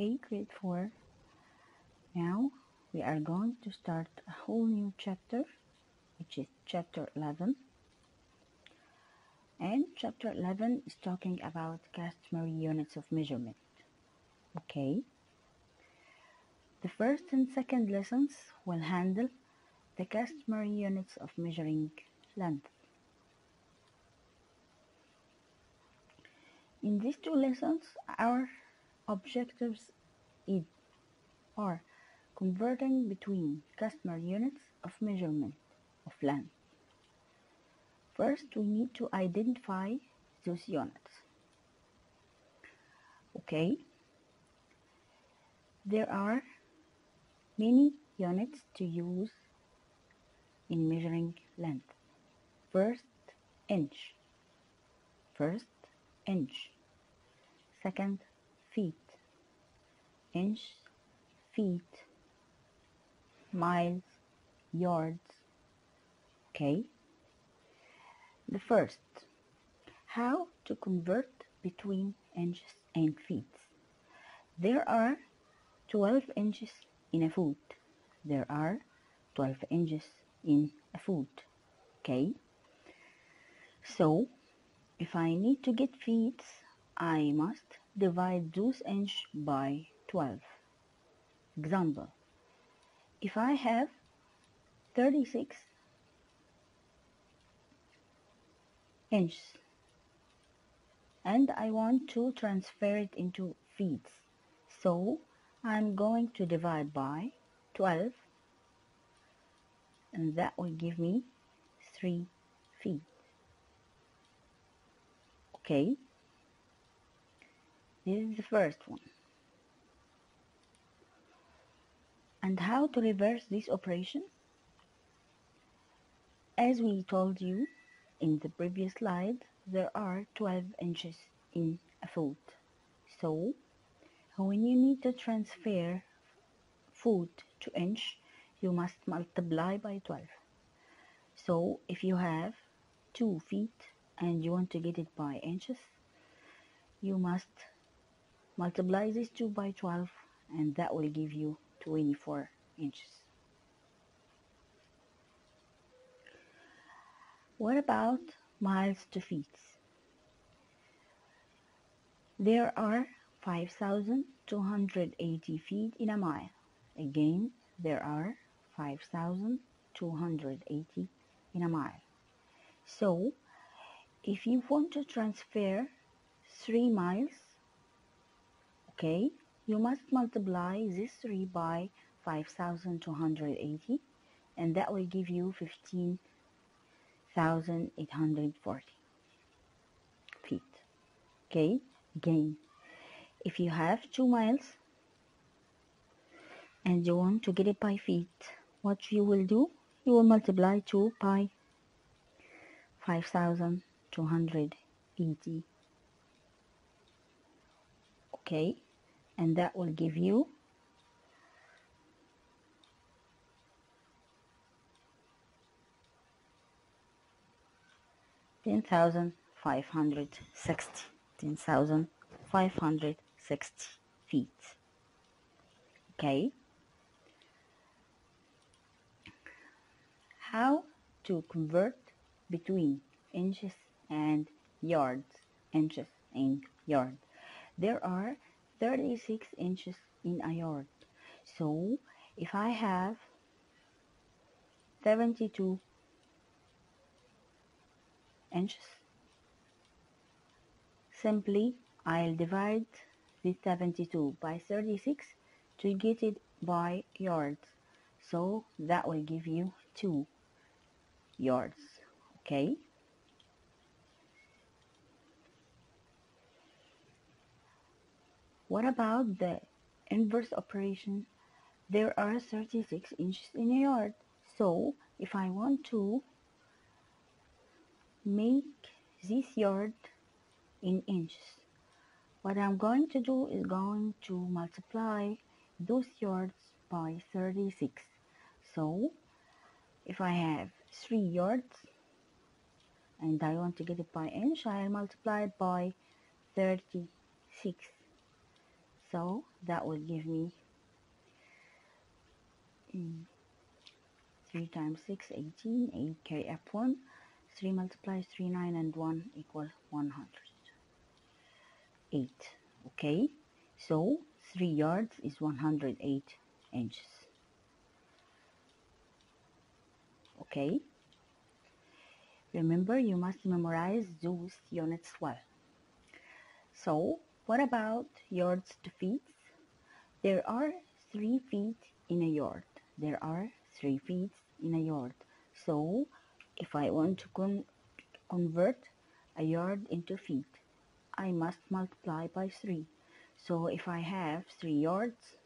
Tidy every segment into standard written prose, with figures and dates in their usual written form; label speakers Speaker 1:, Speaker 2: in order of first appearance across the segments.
Speaker 1: Okay, grade 4. Now we are going to start a whole new chapter, which is chapter 11. And chapter 11 is talking about customary units of measurement. Okay. The first and second lessons will handle the customary units of measuring length. In these two lessons, our objectives are converting between customary units of measurement of length. First, we need to identify those units. Okay, there are many units to use in measuring length. First, inch. Second, feet. Inch, feet, miles, yards. Okay. The first, how to convert between inches and feet. There are 12 inches in a foot. There are 12 inches in a foot. Okay. So, if I need to get feet, I must divide those inches by 12. Example, if I have 36 inches and I want to transfer it into feet, so I'm going to divide by 12 and that will give me 3 feet. Okay, this is the first one. And how to reverse this operation? As we told you in the previous slide, there are 12 inches in a foot. So, when you need to transfer foot to inch, you must multiply by 12. So, if you have 2 feet and you want to get it by inches, you must multiply this 2 by 12 and that will give you 24 inches. What about miles to feet? There are 5,280 feet in a mile. Again, there are 5,280 in a mile. So, if you want to transfer 3 miles, okay, you must multiply this 3 by 5,280 and that will give you 15,840 feet. Okay, again, if you have 2 miles and you want to get it by feet, what you will do, you will multiply 2 by 5,280. Okay, and that will give you 10,560. 10,560 feet. Okay. How to convert between inches and yards? Inches and yard. There are 36 inches in a yard. So if I have 72 inches, simply I'll divide this 72 by 36 to get it by yards. So that will give you 2 yards. Okay. What about the inverse operation? There are 36 inches in a yard. So if I want to make this yard in inches, what I'm going to do is going to multiply those yards by 36. So if I have 3 yards and I want to get it by inch, I'll multiply it by 36. So that will give me 3 times 6, 18, 8 Gr4. 3 multiplies 3, 9 and 1 equal 108. Okay, so 3 yards is 108 inches. Okay, remember you must memorize those units well. So what about yards to feet? There are 3 feet in a yard. There are 3 feet in a yard. So if I want to convert a yard into feet, I must multiply by 3. So if I have 3 yards,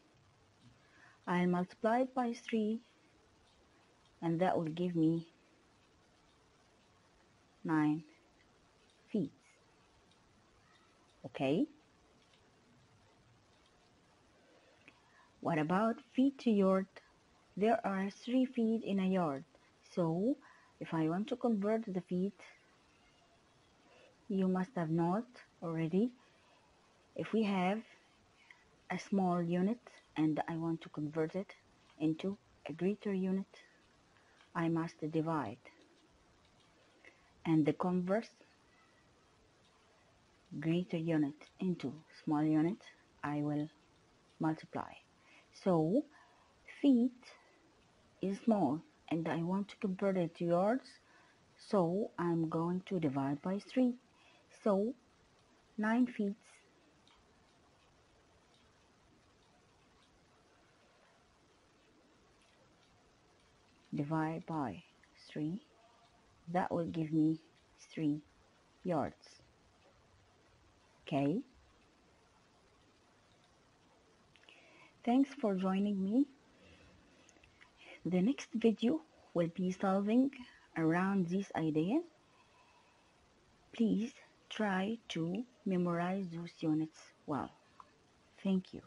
Speaker 1: I'll multiply it by 3, and that will give me 9 feet. Okay? What about feet to yard? There are 3 feet in a yard. So if I want to convert the feet, you must have known already. If we have a small unit and I want to convert it into a greater unit, I must divide. And the converse, greater unit into small unit, I will multiply. So feet is small and I want to convert it to yards, so I'm going to divide by 3. So 9 feet divided by 3, that will give me 3 yards. Okay, thanks for joining me. The next video will be solving around this idea. Please try to memorize those units well. Thank you.